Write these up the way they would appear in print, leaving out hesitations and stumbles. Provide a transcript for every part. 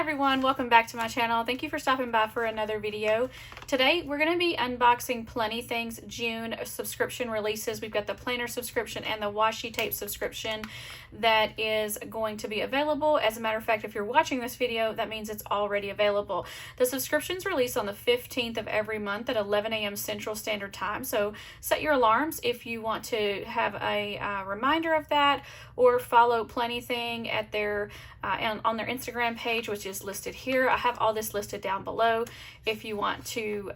everyone, welcome back to my channel. Thank you for stopping by for another video. Today we're going to be unboxing Planything's June subscription releases. We've got the planner subscription and the washi tape subscription that is going to be available. As a matter of fact, if you're watching this video, that means it's already available. The subscriptions release on the 15th of every month at 11 a.m. Central Standard Time, so set your alarms if you want to have a reminder of that, or follow Planything at their on their Instagram page, which is listed here. I have all this listed down below if you want to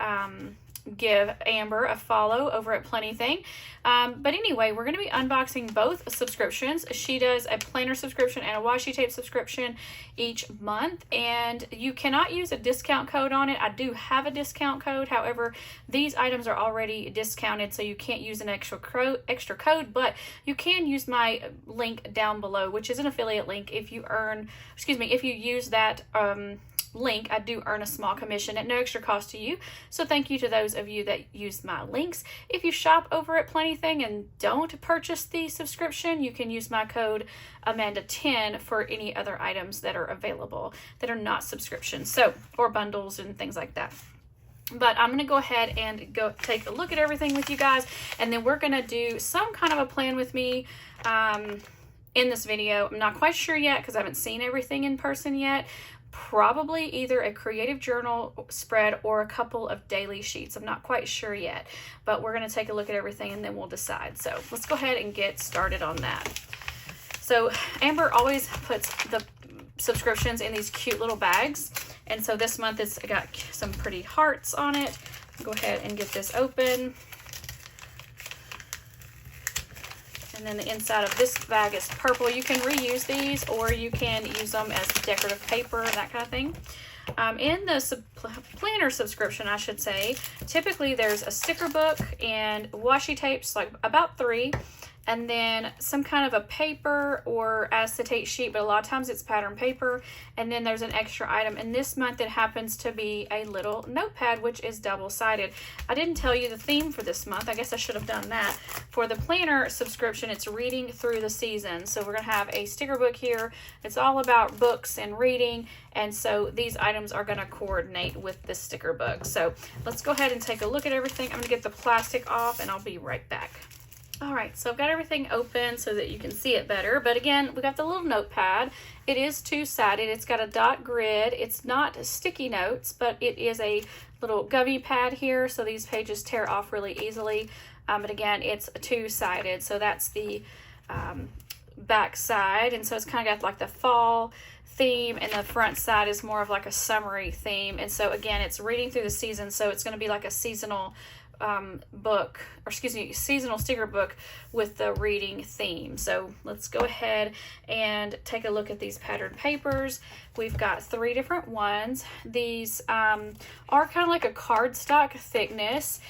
give Amber a follow over at Planything. But anyway, we're going to be unboxing both subscriptions. She does a planner subscription and a washi tape subscription each month, and you cannot use a discount code on it. I do have a discount code, however these items are already discounted, so you can't use an extra code, but you can use my link down below, which is an affiliate link. If you if you use that link, I do earn a small commission at no extra cost to you, so thank you to those of you that use my links. If you shop over at Planything and don't purchase the subscription, you can use my code Amanda10 for any other items that are available that are not subscriptions, or bundles and things like that. But I'm going to go ahead and go take a look at everything with you guys, and then we're going to do some kind of a plan with me in this video. I'm not quite sure yet because I haven't seen everything in person yet. Probably either a creative journal spread or a couple of daily sheets. I'm not quite sure yet, but we're going to take a look at everything and then we'll decide. So let's go ahead and get started on that. So Amber always puts the subscriptions in these cute little bags, and so this month it's got some pretty hearts on it. Go ahead and get this open. And then the inside of this bag is purple. You can reuse these, or you can use them as decorative paper, that kind of thing. In the planner subscription, I should say, typically there's a sticker book and washi tapes, like about 3, and then some kind of a paper or acetate sheet, but a lot of times it's pattern paper, and then there's an extra item. And this month it happens to be a little notepad, which is double-sided. I didn't tell you the theme for this month. I guess I should have done that. For the planner subscription, it's reading through the season. So we're going to have a sticker book here. It's all about books and reading, and so these items are going to coordinate with the sticker book. So let's go ahead and take a look at everything. I'm going to get the plastic off, and I'll be right back. All right, so I've got everything open so that you can see it better. But again, we got the little notepad. It is two-sided. It's got a dot grid. It's not sticky notes, but it is a little Grabie pad here, so these pages tear off really easily. But again, it's two-sided, so that's the back side. And so it's kind of got like the fall theme, and the front side is more of like a summery theme. And so again, it's reading through the season, so it's going to be like a seasonal seasonal sticker book with the reading theme. So let's go ahead and take a look at these patterned papers. We've got 3 different ones. These are kind of like a cardstock thickness,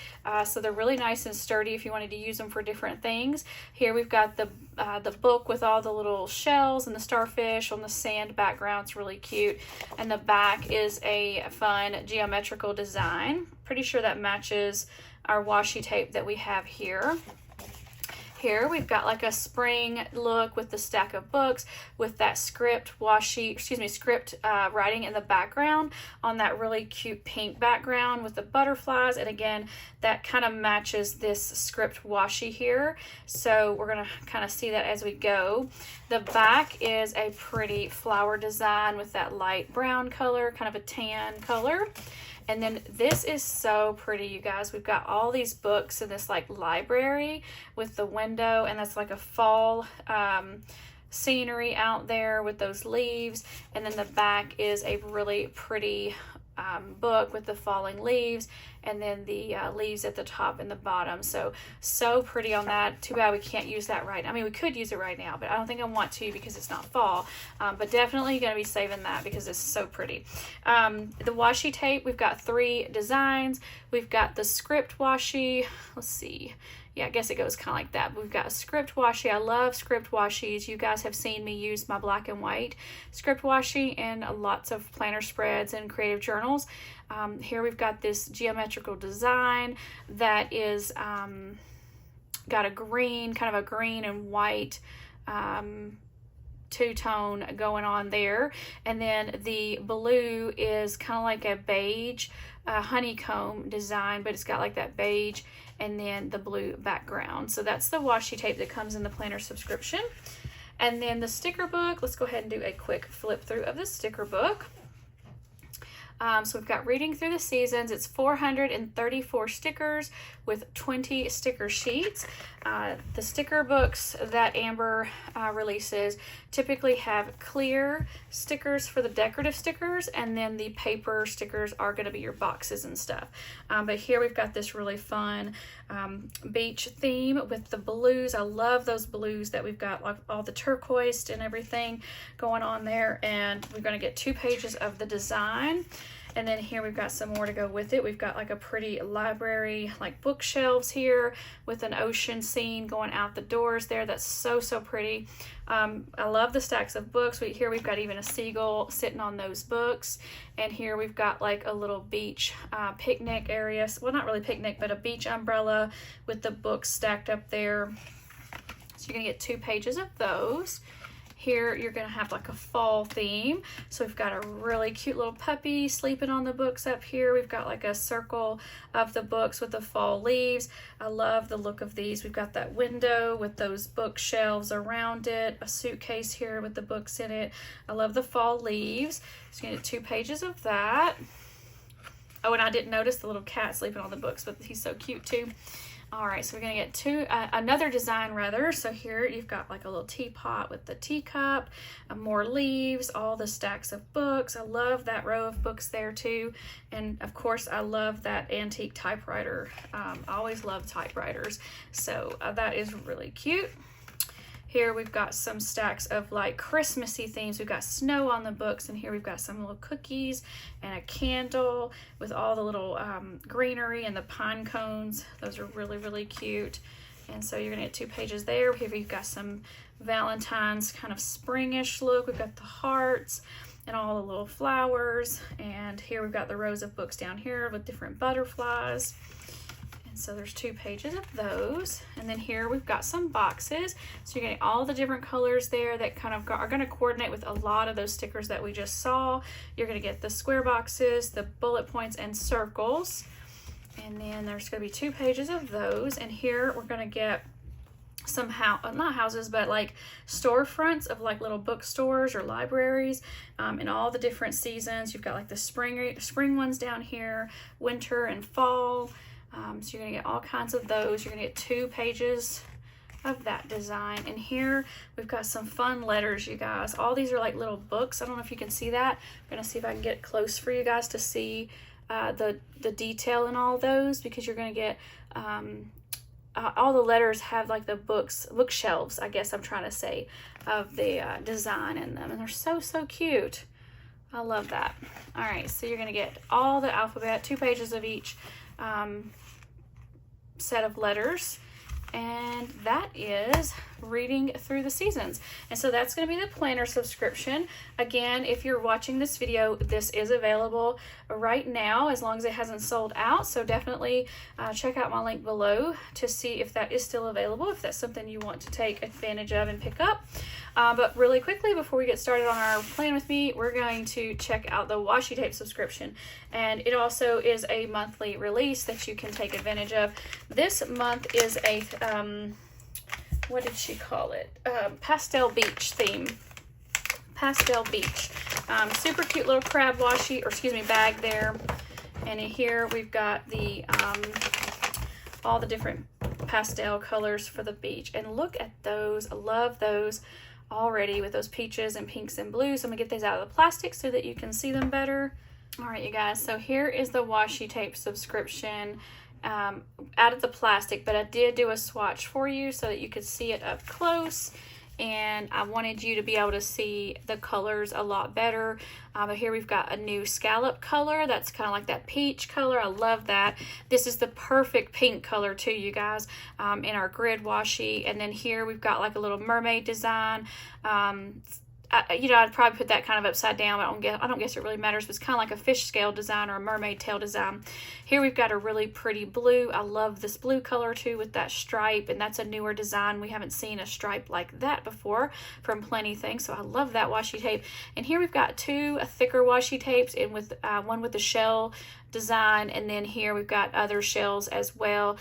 so they're really nice and sturdy if you wanted to use them for different things. Here we've got the book with all the little shells and the starfish on the sand background. It's really cute. And the back is a fun geometrical design. Pretty sure that matches our washi tape that we have here. Here we've got like a spring look with the stack of books with that script writing in the background on that really cute pink background with the butterflies. And again, that kind of matches this script washi here. So we're going to kind of see that as we go. The back is a pretty flower design with that light brown color, kind of a tan color. And then this is so pretty, you guys. We've got all these books in this like library with the window, and that's like a fall scenery out there with those leaves. And then the back is a really pretty book with the falling leaves, and then the leaves at the top and the bottom. So pretty on that. Too bad we can't use that right now. I mean, we could use it right now, but I don't think I want to because it's not fall. But definitely going to be saving that because it's so pretty. The washi tape, we've got 3 designs. We've got the script washi. Let's see. Yeah, I guess it goes kind of like that. We've got a script washi. I love script washis. You guys have seen me use my black and white script washi in lots of planner spreads and creative journals. Here we've got this geometrical design that is got a green, kind of a green and white two-tone going on there. And then the blue is kind of like a beige honeycomb design, but it's got like that beige and then the blue background. So that's the washi tape that comes in the planner subscription. And then the sticker book, let's go ahead and do a quick flip through of the sticker book. So we've got Reading Through the Seasons. It's 434 stickers with 20 sticker sheets. The sticker books that Amber releases typically have clear stickers for the decorative stickers, and then the paper stickers are going to be your boxes and stuff. But here we've got this really fun beach theme with the blues. I love those blues that we've got, like all the turquoise and everything going on there. And we're going to get 2 pages of the design. And then here we've got some more to go with it. We've got like a pretty library, like bookshelves here with an ocean scene going out the doors there. That's so, so pretty. I love the stacks of books. Here we've got even a seagull sitting on those books. And here we've got like a little beach picnic area. Well, not really picnic, but a beach umbrella with the books stacked up there. So you're gonna get 2 pages of those. Here you're gonna have like a fall theme. So we've got a really cute little puppy sleeping on the books up here. We've got like a circle of the books with the fall leaves. I love the look of these. We've got that window with those bookshelves around it, a suitcase here with the books in it. I love the fall leaves. So you're gonna get 2 pages of that. Oh, and I didn't notice the little cat sleeping on the books, but he's so cute too. All right, so we're gonna get another design rather. So here you've got like a little teapot with the teacup, more leaves, all the stacks of books. I love that row of books there too. And of course, I love that antique typewriter. I always love typewriters. So that is really cute. Here we've got some stacks of like Christmassy themes. We've got snow on the books, and here we've got some little cookies and a candle with all the little greenery and the pine cones. Those are really, really cute. And so you're gonna get 2 pages there. Here we've got some Valentine's kind of springish look. We've got the hearts and all the little flowers. And here we've got the rows of books down here with different butterflies. So there's 2 pages of those. And then here we've got some boxes. So you're getting all the different colors there that kind of are going to coordinate with a lot of those stickers that we just saw. You're going to get the square boxes, the bullet points, and circles. And then there's going to be 2 pages of those. And here we're going to get some not houses, but like storefronts of like little bookstores or libraries in all the different seasons. You've got like the spring ones down here, winter and fall. So you're gonna get all kinds of those. You're gonna get 2 pages of that design. And here we've got some fun letters, you guys. All these are like little books. I don't know if you can see that. I'm gonna see if I can get close for you guys to see the detail in all those, because you're gonna get all the letters have like the bookshelves, I guess I'm trying to say, of the design in them, and they're so, so cute. I love that. All right, so you're gonna get all the alphabet, 2 pages of each set of letters, and that is Reading Through the Seasons. And so that's going to be the planner subscription. Again, if you're watching this video, this is available right now as long as it hasn't sold out. So definitely check out my link below to see if that is still available, if that's something you want to take advantage of and pick up. But really quickly, before we get started on our plan with me, we're going to check out the washi tape subscription. And it also is a monthly release that you can take advantage of. This month is a, what did she call it? Pastel beach theme. Pastel beach. Super cute little crab washi, or excuse me, bag there. And in here we've got the all the different pastel colors for the beach. And look at those. I love those already with those peaches and pinks and blues. I'm gonna get these out of the plastic so that you can see them better. All right, you guys, so here is the washi tape subscription out of the plastic, but I did do a swatch for you so that you could see it up close, and I wanted you to be able to see the colors a lot better. But here we've got a new scallop color that's kind of like that peach color. I love that. This is the perfect pink color too, you guys, in our grid washi. And then here we've got like a little mermaid design, you know, I'd probably put that kind of upside down. I don't guess it really matters, but it's kind of like a fish scale design or a mermaid tail design. Here we've got a really pretty blue. I love this blue color too with that stripe, and that's a newer design. We haven't seen a stripe like that before from Planything, so I love that washi tape. And here we've got two thicker washi tapes, and with one with the shell design, and then here we've got other shells as well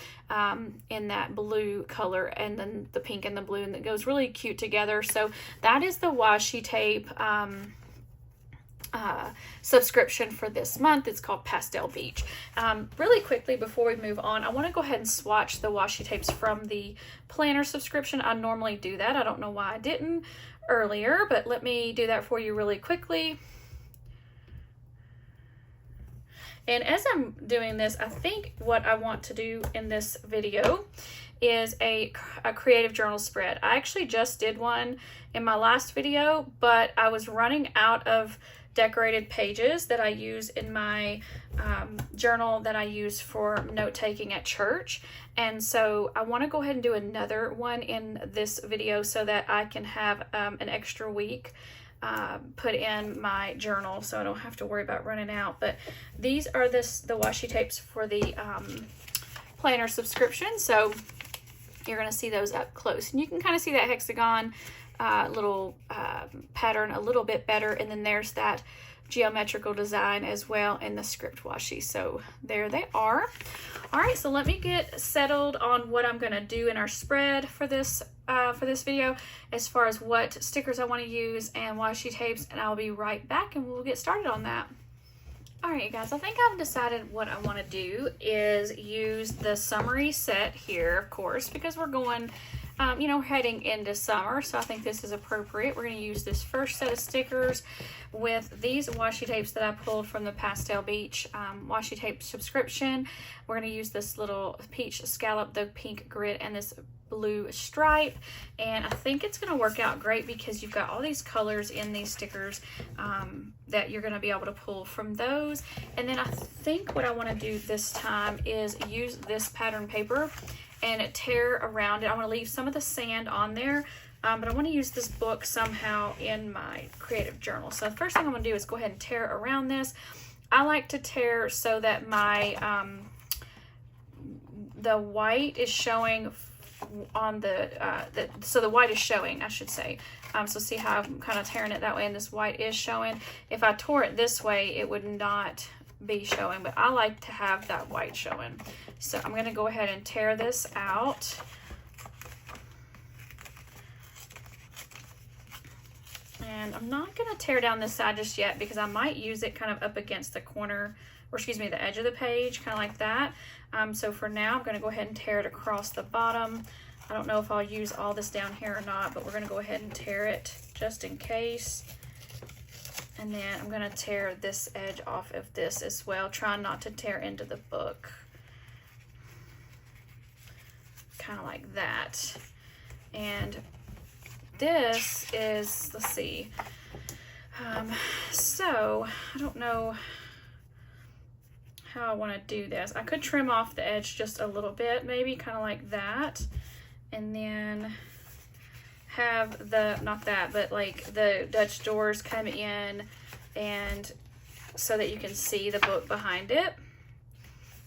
in that blue color, and then the pink and the blue, and that goes really cute together. So that is the washi tape subscription for this month. It's called Pastel Beach. Really quickly before we move on, I want to go ahead and swatch the washi tapes from the planner subscription. I normally do that. I don't know why I didn't earlier, but let me do that for you really quickly. And as I'm doing this, I think what I want to do in this video is a creative journal spread. I actually just did one in my last video, but I was running out of decorated pages that I use in my journal that I use for note-taking at church. And so I want to go ahead and do another one in this video so that I can have an extra week put in my journal, so I don't have to worry about running out. But these are the washi tapes for the planner subscription, so you're going to see those up close, and you can kind of see that hexagon little pattern a little bit better. And then there's that geometrical design as well in the script washi. So there they are. All right, so let me get settled on what I'm going to do in our spread for this video, as far as what stickers I want to use and washi tapes, and I'll be right back and we'll get started on that. All right, you guys, I think I've decided what I want to do is use the summery set here, of course, because we're going, you know, heading into summer, so I think this is appropriate. We're going to use this first set of stickers with these washi tapes that I pulled from the Pastel Beach washi tape subscription. We're going to use this little peach scallop, the pink grit, and this blue stripe, and I think it's going to work out great because you've got all these colors in these stickers that you're going to be able to pull from those. And then I think what I want to do this time is use this pattern paper and tear around it. I want to leave some of the sand on there, but I want to use this book somehow in my creative journal. So the first thing I'm going to do is go ahead and tear around this. I like to tear so that my the white is showing on so the white is showing, I should say. So see how I'm kind of tearing it that way, and this white is showing. If I tore it this way, it would not be showing, but I like to have that white showing. So I'm going to go ahead and tear this out. And I'm not going to tear down this side just yet because I might use it kind of up against the corner, or excuse me, the edge of the page, kind of like that. So for now, I'm going to go ahead and tear it across the bottom. I don't know if I'll use all this down here or not, but we're going to go ahead and tear it just in case. And then I'm going to tear this edge off of this as well, trying not to tear into the book. Kind of like that. And this is, let's see. So I don't know how I want to do this. I could trim off the edge just a little bit, maybe kind of like that, and then have the, not that, but like the Dutch doors come in, and so that you can see the book behind it.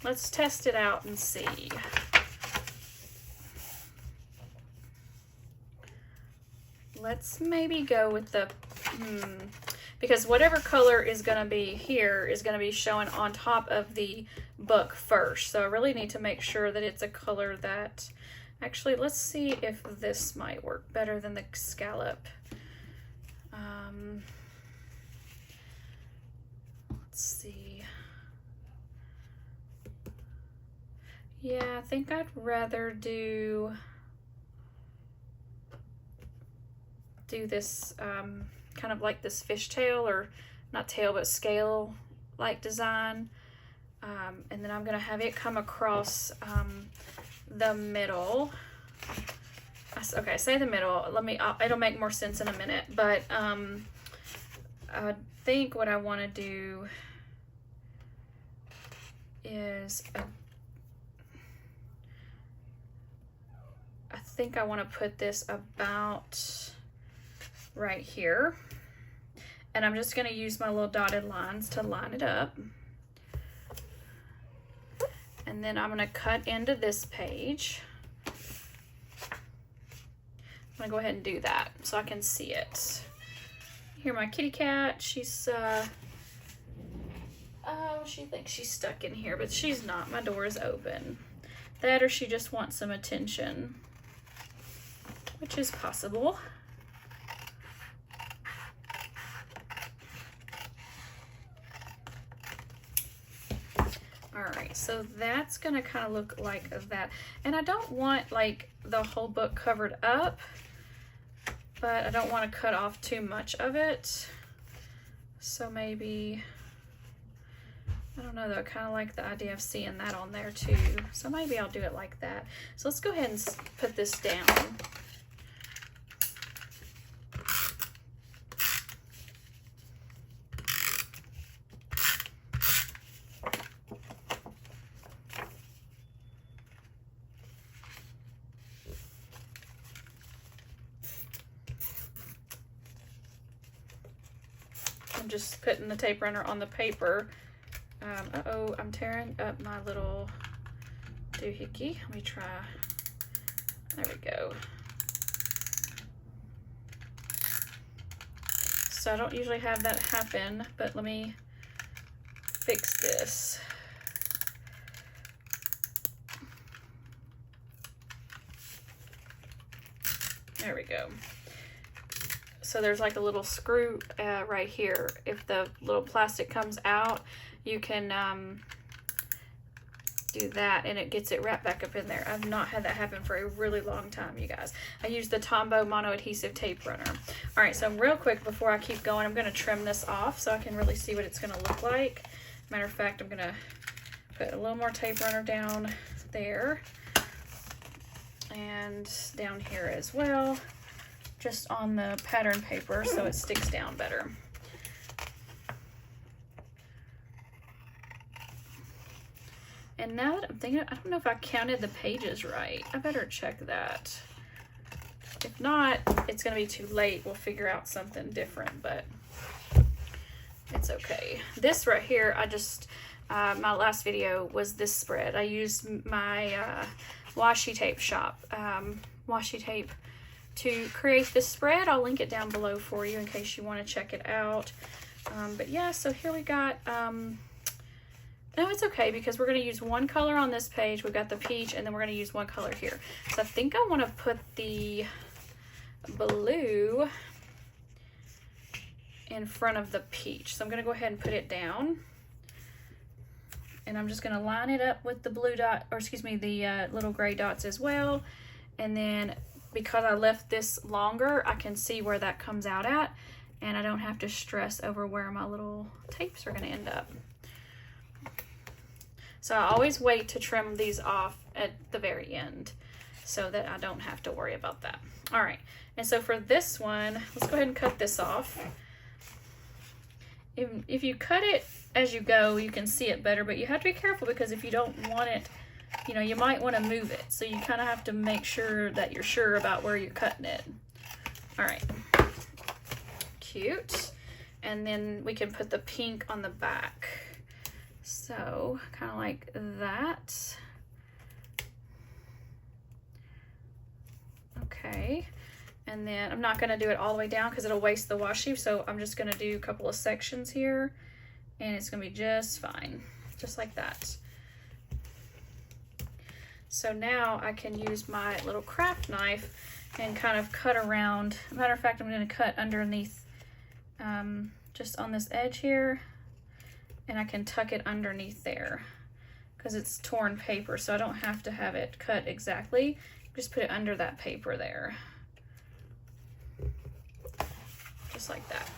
Let's test it out and see. Let's maybe go with the, because whatever color is going to be here is going to be showing on top of the book first. So I really need to make sure that it's a color that, actually, let's see if this might work better than the scallop. Let's see. Yeah, I think I'd rather do this kind of like this fishtail, or not tail but scale like design, and then I'm gonna have it come across the middle. Okay, say the middle. It'll make more sense in a minute, but I think what I want to do is I think I want to put this about right here. And I'm just going to use my little dotted lines to line it up. And then I'm going to cut into this page. I'm going to go ahead and do that so I can see it. Here, my kitty cat, she's, oh, she thinks she's stuck in here, but she's not. My door is open. That or she just wants some attention, which is possible. Alright, so that's going to kind of look like that. And I don't want like the whole book covered up, but I don't want to cut off too much of it. So maybe, I don't know though, I kind of like the idea of seeing that on there too. So maybe I'll do it like that. So let's go ahead and put this down. I'm just putting the tape runner on the paper. Uh-oh, I'm tearing up my little doohickey. Let me try. There we go. So I don't usually have that happen, but let me fix this. There we go. So there's like a little screw right here. If the little plastic comes out, you can do that and it gets it wrapped back up in there. I've not had that happen for a really long time, you guys. I use the Tombow mono adhesive tape runner. All right, so real quick before I keep going, I'm gonna trim this off so I can really see what it's gonna look like. Matter of fact, I'm gonna put a little more tape runner down there and down here as well, just on the pattern paper so it sticks down better. And now that I'm thinking, I don't know if I counted the pages right. I better check that. If not, it's gonna be too late. We'll figure out something different, but it's okay. This right here, I just, my last video was this spread. I used my washi tape shop, washi tape, to create this spread. I'll link it down below for you in case you want to check it out. But yeah, so here we got, no, it's okay because we're going to use one color on this page. We've got the peach and then we're going to use one color here. So I think I want to put the blue in front of the peach. So I'm going to go ahead and put it down. And I'm just going to line it up with the blue dot, or excuse me, the little gray dots as well. And then because I left this longer, I can see where that comes out at, and I don't have to stress over where my little tapes are going to end up. So I always wait to trim these off at the very end so that I don't have to worry about that. All right, and so for this one, let's go ahead and cut this off. If you cut it as you go, you can see it better, but you have to be careful because if you don't want it, you know, you might want to move it. So you kind of have to make sure that you're sure about where you're cutting it. All right, cute. And then we can put the pink on the back. So kind of like that. Okay. And then I'm not going to do it all the way down because it'll waste the washi. So I'm just going to do a couple of sections here and it's going to be just fine. Just like that. So now I can use my little craft knife and kind of cut around. Matter of fact, I'm going to cut underneath, just on this edge here, and I can tuck it underneath there because it's torn paper, so I don't have to have it cut exactly. Just put it under that paper there. Just like that.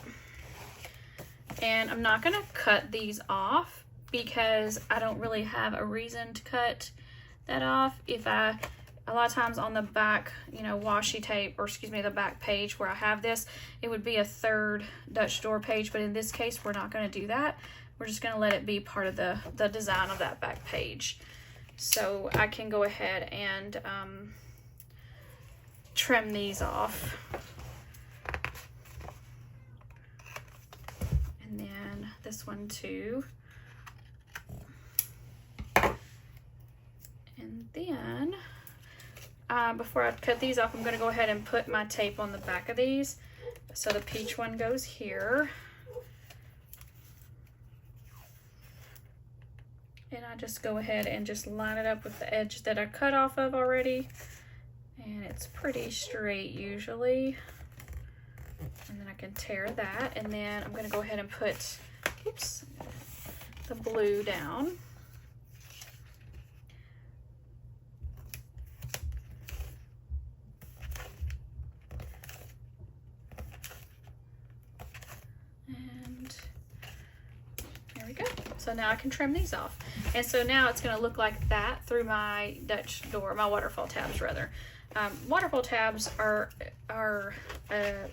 And I'm not going to cut these off because I don't really have a reason to cut that off. If a lot of times on the back, you know, washi tape, or excuse me, the back page where I have this, it would be a third Dutch door page, but in this case, we're not going to do that. We're just going to let it be part of the design of that back page. So I can go ahead and trim these off. And then this one too. And then before I cut these off, I'm going to go ahead and put my tape on the back of these. So the peach one goes here. And I just go ahead and just line it up with the edge that I cut off of already. And it's pretty straight usually. And then I can tear that. And then I'm going to go ahead and put, oops, the blue down. And there we go. So now I can trim these off. And so now it's going to look like that through my Dutch door, my waterfall tabs rather. Waterfall tabs are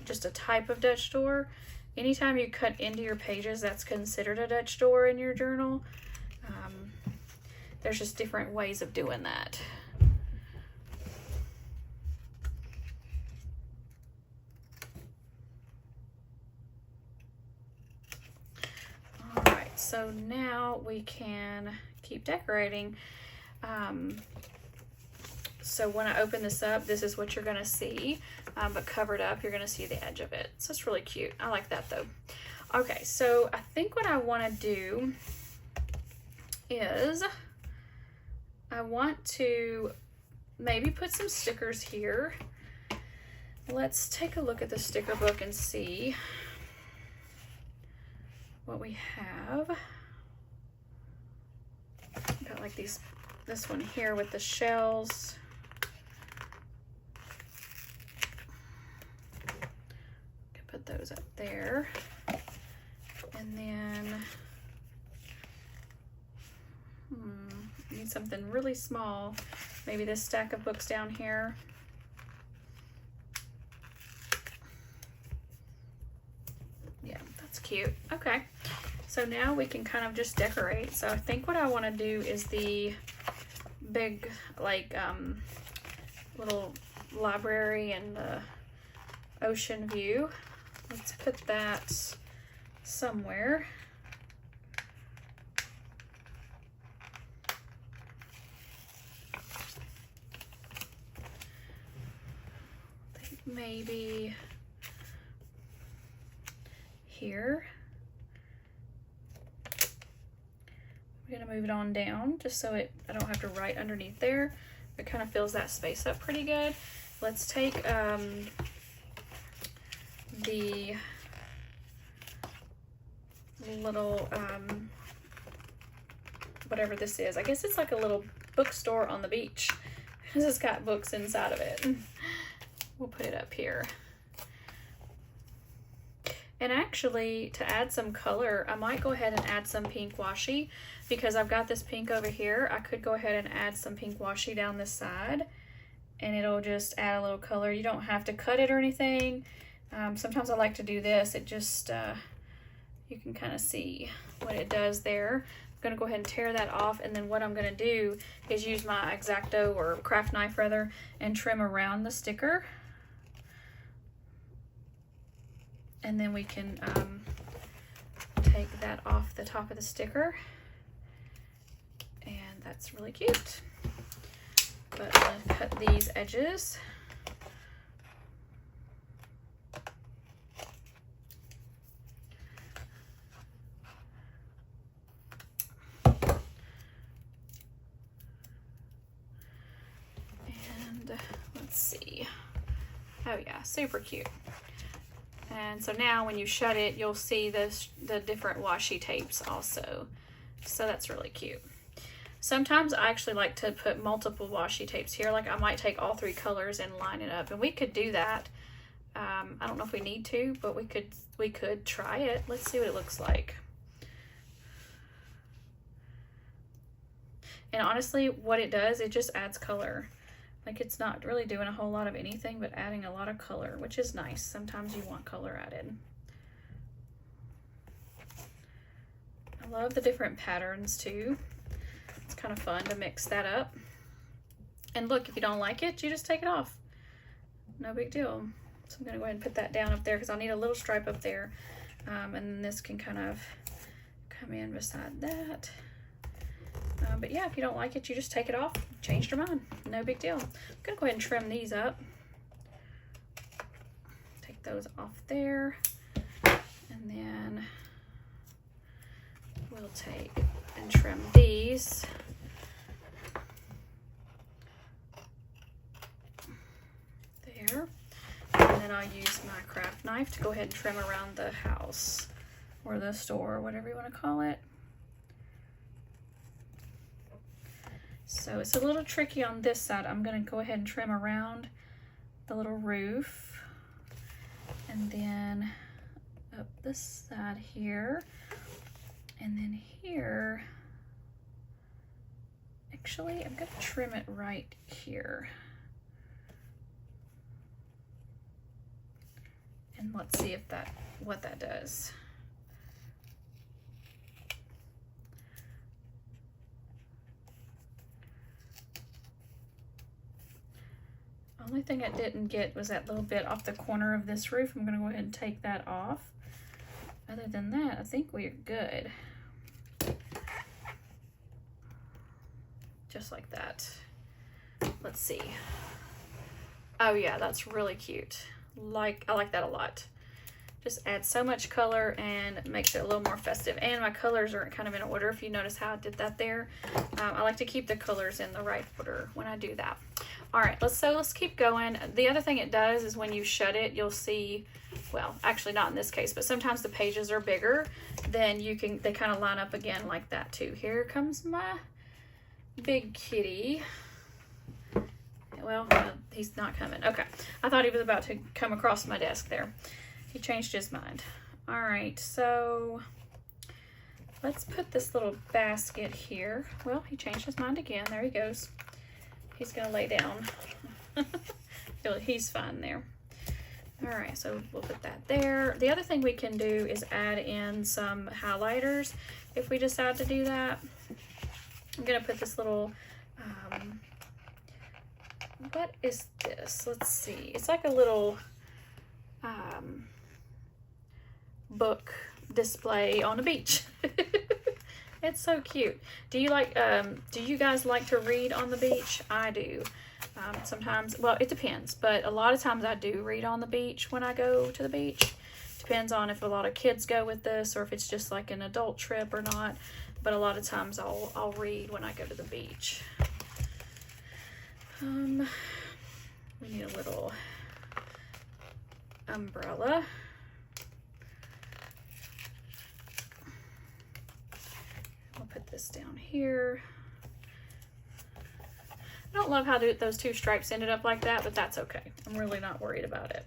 just a type of Dutch door. Anytime you cut into your pages, that's considered a Dutch door in your journal. There's just different ways of doing that. Alright, so now we can keep decorating. So when I open this up, this is what you're going to see, but covered up, you're going to see the edge of it. So it's really cute. I like that though. Okay, so I think what I want to do is I want to maybe put some stickers here. Let's take a look at the sticker book and see what we have. Got like this one here with the shells. Put those up there, and then need something really small, maybe this stack of books down here. Yeah, that's cute. Okay, so now we can kind of just decorate. So I think what I want to do is the big like little library and the ocean view. Let's put that somewhere. I think maybe here. I'm gonna move it on down just so I don't have to write underneath there. It kind of fills that space up pretty good. Let's take the little whatever this is. I guess it's like a little bookstore on the beach. This has got books inside of it. We'll put it up here. And actually, to add some color, I might go ahead and add some pink washi, because I've got this pink over here. I could go ahead and add some pink washi down this side, and it'll just add a little color. You don't have to cut it or anything. Sometimes I like to do this. It just, you can kind of see what it does there. I'm going to go ahead and tear that off, and then what I'm going to do is use my X-Acto or craft knife rather and trim around the sticker. And then we can take that off the top of the sticker. And that's really cute. But I'm going to cut these edges. Let's see. Oh yeah, super cute. And so now when you shut it, you'll see the different washi tapes also. So that's really cute. Sometimes I actually like to put multiple washi tapes here. Like I might take all three colors and line it up, and we could do that. I don't know if we need to, but we could try it. Let's see what it looks like. And honestly, what it does, it just adds color. Like it's not really doing a whole lot of anything, but adding a lot of color, which is nice. Sometimes you want color added. I love the different patterns too. It's kind of fun to mix that up. And look, if you don't like it, you just take it off. No big deal. So I'm gonna go ahead and put that down up there because I'll need a little stripe up there. And then this can kind of come in beside that. But yeah, if you don't like it, you just take it off, change your mind, no big deal. I'm gonna go ahead and trim these up. Take those off there, and then we'll take and trim these. There. And then I'll use my craft knife to go ahead and trim around the house or the store, whatever you want to call it. So it's a little tricky on this side. I'm going to go ahead and trim around the little roof, and then up this side here, and then here. Actually, I'm going to trim it right here. And let's see if what that does. Only thing I didn't get was that little bit off the corner of this roof. I'm gonna go ahead and take that off. Other than that, I think we're good. Just like that. Let's see. Oh yeah, that's really cute. I like that a lot. Just adds so much color and makes it a little more festive. And my colors are kind of in order, if you notice how I did that there. I like to keep the colors in the right order when I do that. All right, let's keep going. The other thing it does is when you shut it, you'll see, well, actually not in this case, but sometimes the pages are bigger, then they kind of line up again like that too. Here comes my big kitty. Well, he's not coming. Okay, I thought he was about to come across my desk there. He changed his mind. All right, so let's put this little basket here. Well, he changed his mind again. There he goes. He's gonna lay down. He's fine there. All right, so we'll put that there. The other thing we can do is add in some highlighters if we decide to do that. I'm gonna put this little, what is this? Let's see. It's like a little book display on a beach. It's so cute. Do you guys like to read on the beach? I do. Sometimes, well, it depends, but a lot of times I do read on the beach when I go to the beach. Depends on if a lot of kids go with this or if it's just like an adult trip or not. But a lot of times I'll read when I go to the beach. We need a little umbrella. I'll put this down here. I don't love how those two stripes ended up like that, but that's okay. I'm really not worried about it.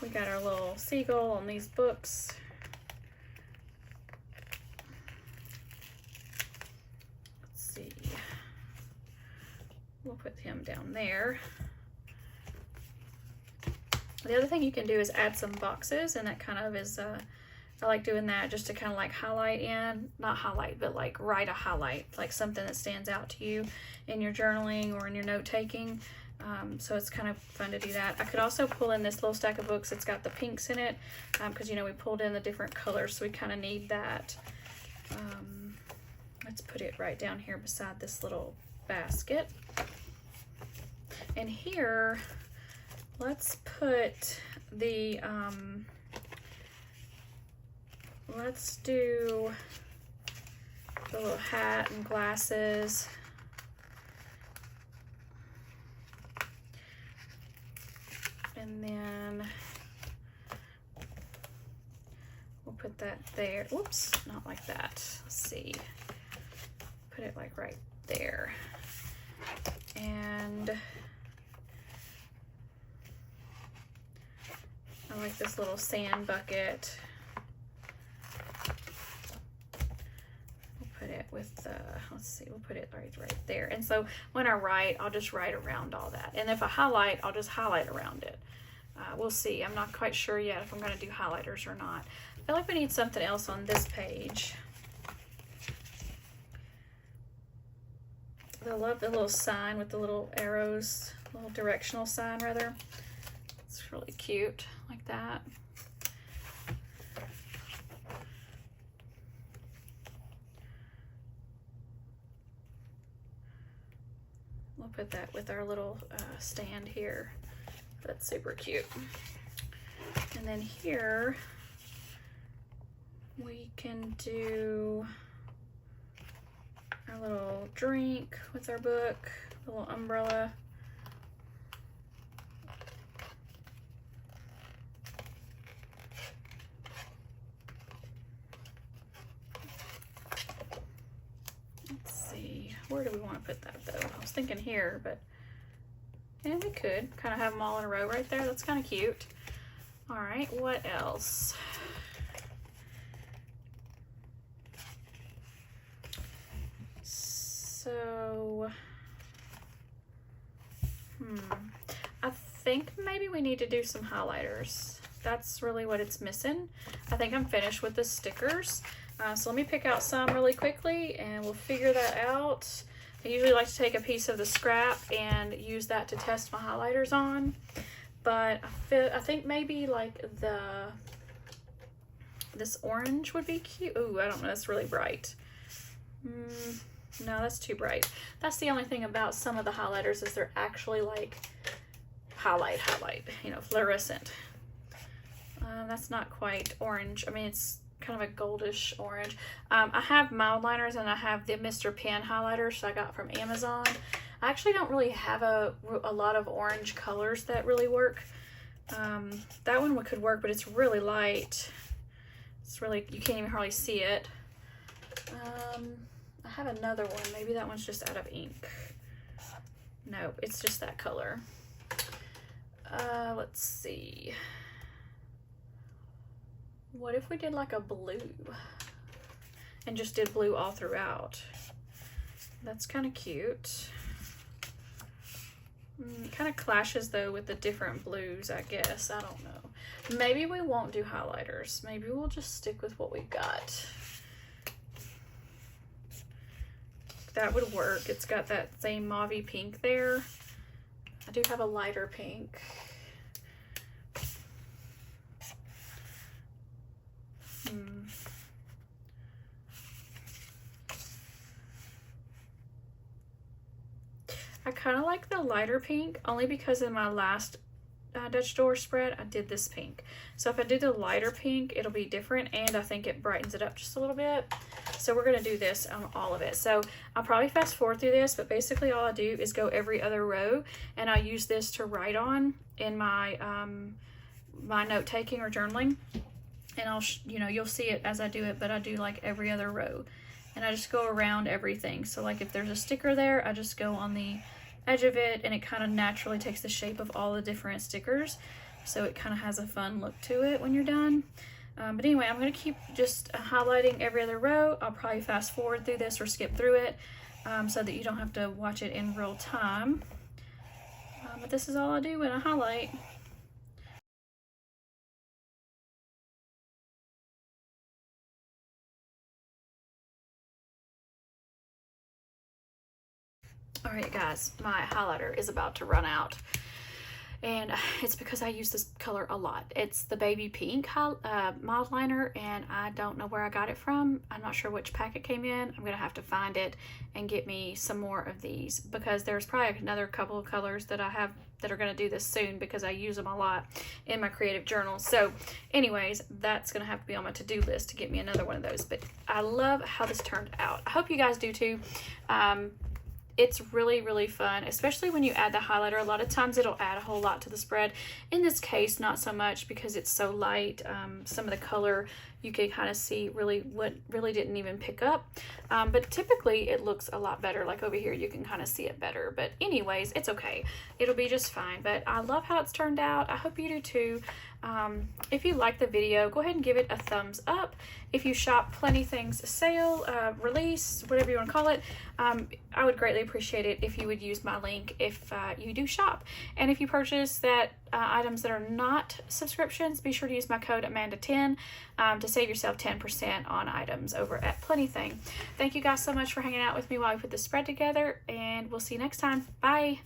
We got our little seagull on these books. Let's see. We'll put him down there. The other thing you can do is add some boxes, and that kind of is, I like doing that just to kind of like highlight in, not highlight, but like write a highlight, like something that stands out to you in your journaling or in your note taking. So it's kind of fun to do that. I could also pull in this little stack of books. It's got the pinks in it because, you know, we pulled in the different colors, so we kind of need that. Let's put it right down here beside this little basket. And here, let's put the, let's do the little hat and glasses. And then we'll put that there. Whoops, not like that. Let's see. Put it like right there. And I like this little sand bucket. We'll put it with the, let's see, we'll put it right there. And so when I write, I'll just write around all that. And if I highlight, I'll just highlight around it. We'll see. I'm not quite sure yet if I'm going to do highlighters or not. I feel like we need something else on this page. I love the little sign with the little arrows, little directional sign rather. It's really cute like that. We'll put that with our little stand here. That's super cute. And then here we can do our little drink with our book, a little umbrella. Let's see, where do we want to put that though? I was thinking here, but yeah, we could kind of have them all in a row right there. That's kind of cute. All right, what else? So, I think maybe we need to do some highlighters. That's really what it's missing. I think I'm finished with the stickers. So let me pick out some really quickly and we'll figure that out. I usually like to take a piece of the scrap and use that to test my highlighters on. But I think maybe like this orange would be cute. Ooh, I don't know, that's really bright. No, that's too bright. That's the only thing about some of the highlighters is they're actually like highlight, you know, fluorescent. That's not quite orange. I mean, it's kind of a goldish orange. I have mild liners and I have the Mr. Pen highlighters I got from Amazon. I actually don't really have a lot of orange colors that really work. That one could work, but it's really light. It's really, you can't even hardly see it. I have another one. Maybe that one's just out of ink. Nope, it's just that color. Let's see. What if we did like a blue and just did blue all throughout? That's kind of cute. Kind of clashes though with the different blues, I guess. I don't know. Maybe we won't do highlighters. Maybe we'll just stick with what we got. That would work. It's got that same mauvey pink there. I do have a lighter pink. I kind of like the lighter pink only because in my last Dutch door spread I did this pink. So if I do the lighter pink, it'll be different, and I think it brightens it up just a little bit. So we're going to do this on all of it. So I'll probably fast forward through this, but basically all I do is go every other row, and I use this to write on in my my note taking or journaling. And I'll you know, you'll see it as I do it, but I do like every other row, and I just go around everything. So like if there's a sticker there, I just go on the edge of it, and it kind of naturally takes the shape of all the different stickers, so it kind of has a fun look to it when you're done. But anyway, I'm going to keep just highlighting every other row. I'll probably fast forward through this or skip through it so that you don't have to watch it in real time. But this is all I do when I highlight. All right, guys, my highlighter is about to run out, and it's because I use this color a lot. It's the baby pink mild liner, and I don't know where I got it from. I'm not sure which pack it came in. I'm gonna have to find it and get me some more of these, because there's probably another couple of colors that I have that are gonna do this soon because I use them a lot in my creative journal. So anyways, that's gonna have to be on my to-do list to get me another one of those. But I love how this turned out. I hope you guys do too. It's really, really fun, especially when you add the highlighter. A lot of times it'll add a whole lot to the spread. In this case, not so much because it's so light. Some of the color you can kind of see really didn't even pick up. But typically it looks a lot better. Like over here, you can kind of see it better. But anyways, it's okay. It'll be just fine. But I love how it's turned out. I hope you do too. If you like the video, go ahead and give it a thumbs up. If you shop Planything's sale, release, whatever you want to call it, I would greatly appreciate it if you would use my link if you do shop. And if you purchase that items that are not subscriptions, be sure to use my code Amanda10 to save yourself 10% on items over at Planything. Thank you guys so much for hanging out with me while we put this spread together, and we'll see you next time. Bye!